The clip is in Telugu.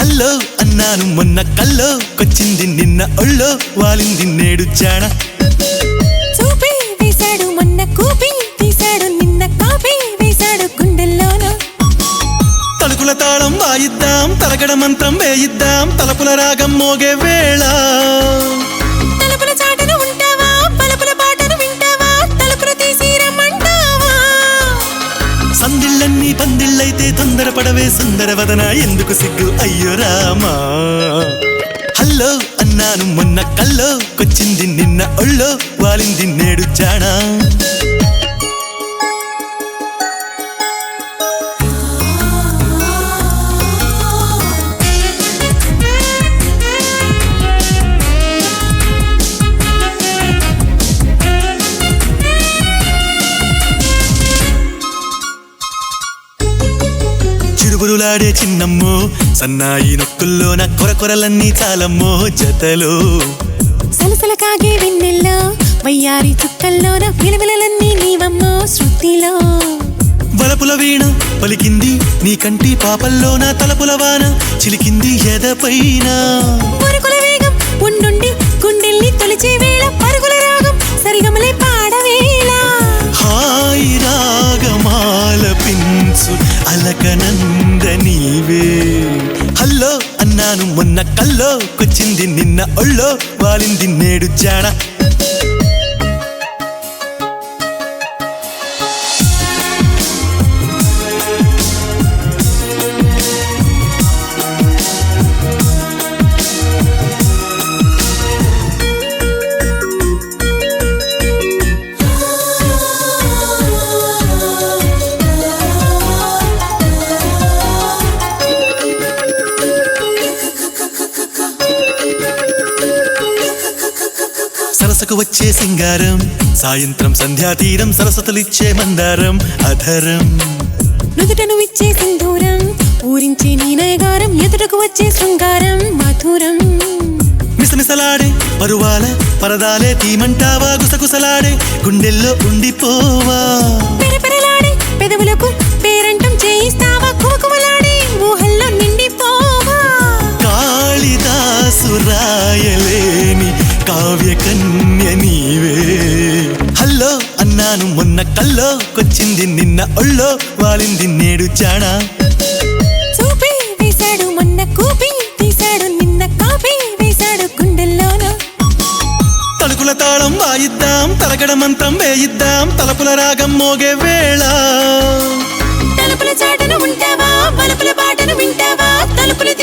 హల్లో అన్నాను మొన్న కల్లో కొచ్చింది నిన్న ఒళ్ళో వాలింది నేడు జాణ చూపి వేశాడు మొన్న కూపి తీశాడు నిన్న కాపీ వేశాడు గుండెల్లోన తలుకుల తాళం వాయిద్దాం తలగడ మంత్రం వేయిద్దాం తలపుల రాగం మోగే వేళ తలుపుల చాటున ఉంటావా పలుపుల పాటను వింటావా తలుపులు తీసి రమ్మంటావా సందిళ్ళన్నీ పందిళ్ళైతే తొందరపడవే సుందర వదన ఎందుకు సిగ్గు అయ్యో రామా హల్లో అన్నాను మొన్న కల్లో కొచ్చింది నిన్న ఒళ్ళో వాలింది నేడు జాణ చిరుబురులాడే చిన్నమ్మో సన్నాయి నొక్కుల్లోన కొరకొరలన్నీ చాలమ్మో జతలో సలసల కాగే వెన్నెల్లో వయ్యారి చుక్కల్లోన విలవిలలన్నీ నీవమ్మో శృతిలో వలపుల వీణ పలికింది నీ కంటి పాపల్లోన తలపుల వాన చిలికింది ఎదపైన పరుగుల వేగం ఉండుండి గుండెల్ని తొలిచే వేళ పరుగుల రాగం సరిగమలే పాడవేళ హాయి రాగమాల పించు అలకనంద నీవే హల్లో అన్నాను మొన్న కల్లో కొచ్చింది నిన్న ఒళ్ళో వాలింది నేడు జాణ సరసకు వచ్చే సింగారం సాయంత్రం సంధ్యాతీరం సరస్వతులిచ్చే మందారం అధరం నుదుటను ఇచ్చే సింధూరం ఊరించే నీ నయగారం ఎదుటకు వచ్చే శృంగారం మధురం మిసమిసలాడే పరువాల పరదాలే తీమంటావా గుసగుసలాడే గుండెల్లో ఉండిపోవా పెరపెరలాడే పెదవులకు పేరంటం చేయిస్తావా కువకువలాడే ఊహల్లో నిండిపోవా కాళిదాసు రాయలేని కావ్య కన్య నీవే హల్లో అన్నాను మొన్న కల్లో కొచ్చింది నిన్న ఒళ్ళో వాలింది నేడు జాణ చూపి వేశాడు మొన్న కూపి తీశాడు నిన్న కాపీ వేశాడు గుండెల్లోన తలుకుల తాళం వాయిద్దాం తలగడ మంత్రం వేయిద్దాం తలపుల రాగం మోగే వేళ తలుపుల చాటున ఉంటావా పలుపుల పాటను వింటావా తలుపులు